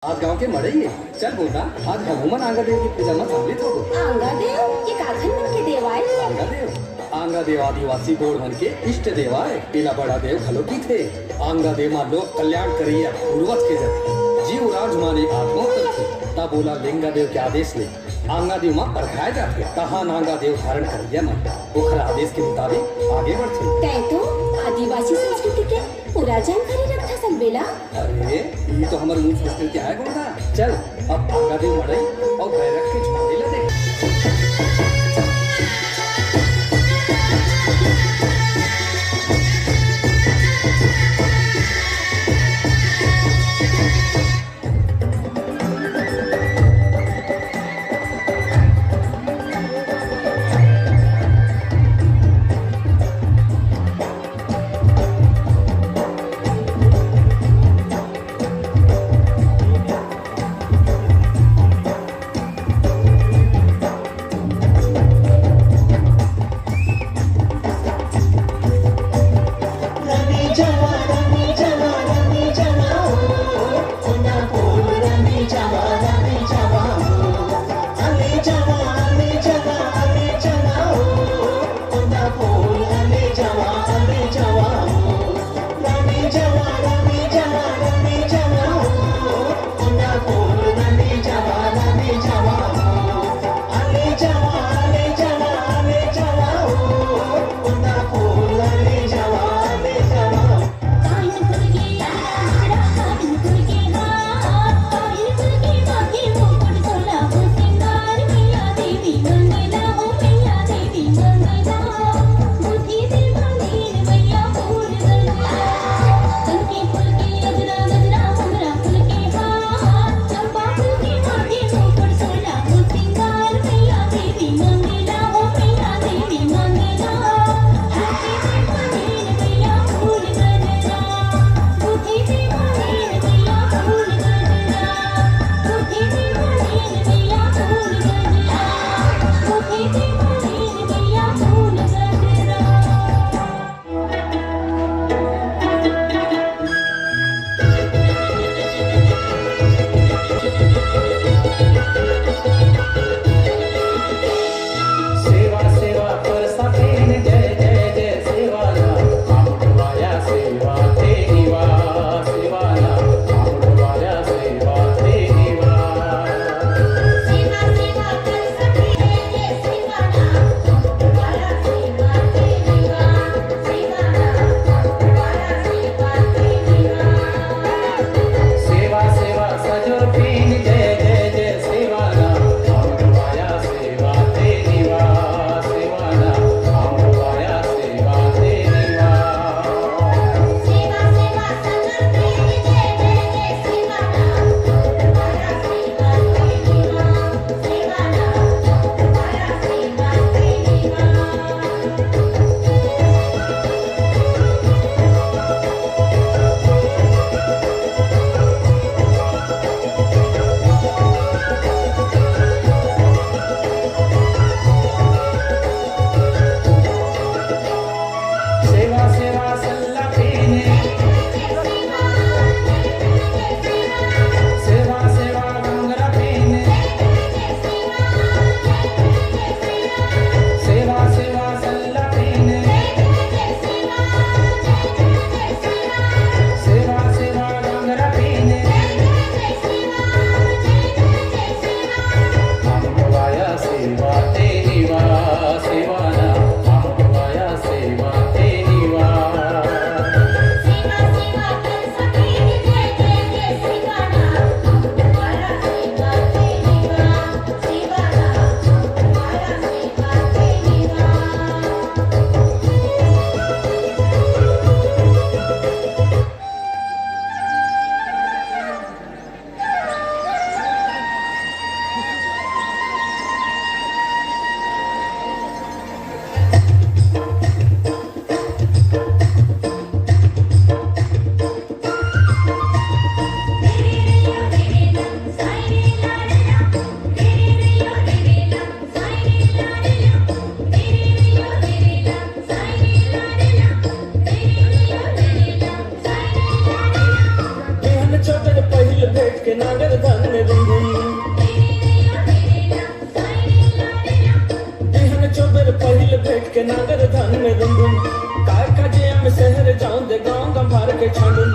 आज गांव के मड़ई है। चल बोलता आज भगवान आंगा देव की पूजा में सम्मिलित हो आंगा देव ये काखन मन के देव आए आंगा देव आदिवासी गोड़ मन के इष्ट देव आए। पीला बड़ा देव खलो की थे। आंगा देव मा लोग कल्याण करिया पूर्वज के जब जीव राज माने आत्मा थे ता बोला लिंगा देव के आदेश ले आंगा देव मा परखाए जाते कहा नांगा देव धारण करिया मन ओखरा आदेश के मुताबिक आगे बढ़ते। तै तो आदिवासी संस्कृति के पूरा जानकारी रखता सन बेला। अरे ये तो हमारे मूल संस्कृति है गोड़ा। चल अब आंगा देव मड़ई और बैरक के झुमाने लगे।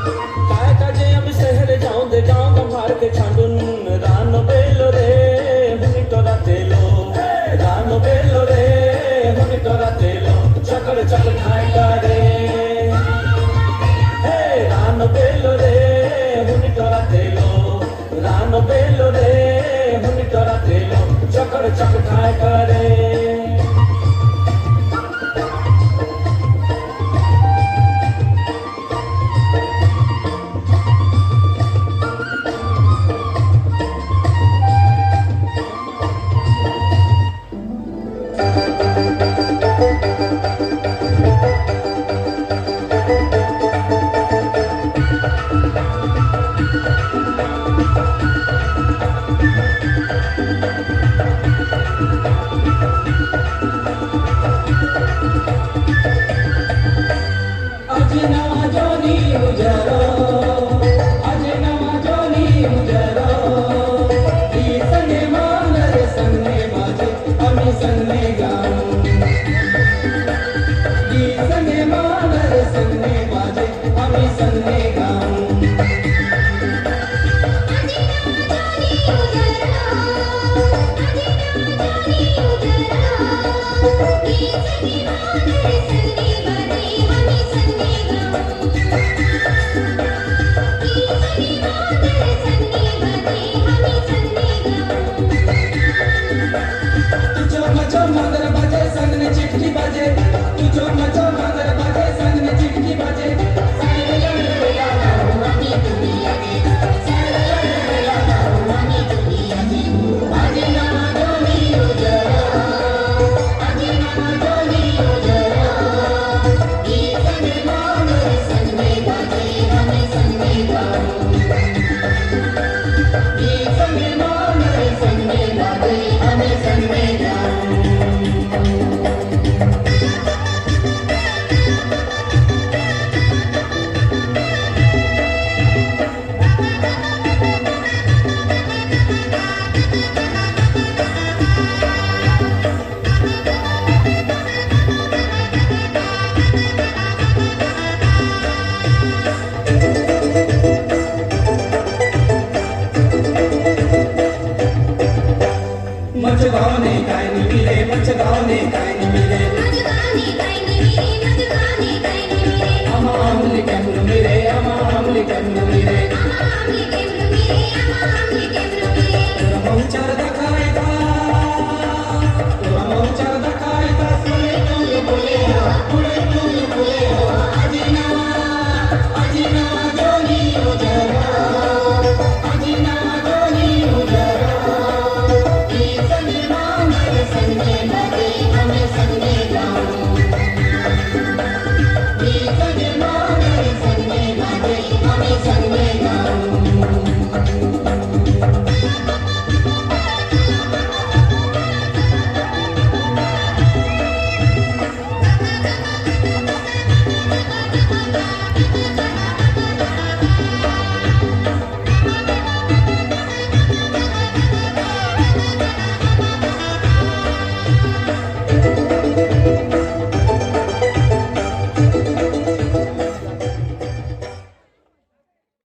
काय काजे आम्ही शहर जाऊन दे गाव गंभार के छांडून रानो बेलो रे हुनी तोरा तेलो रानो बेलो रे हुनी तोरा तेलो चकड़ चकड़ खाए करे हे रानो बेलो रे हुनी तोरा तेलो रानो बेलो रे हुनी तोरा तेलो चकड़ चकड़ खाए करे मचगावने काय निविले मचगावने काय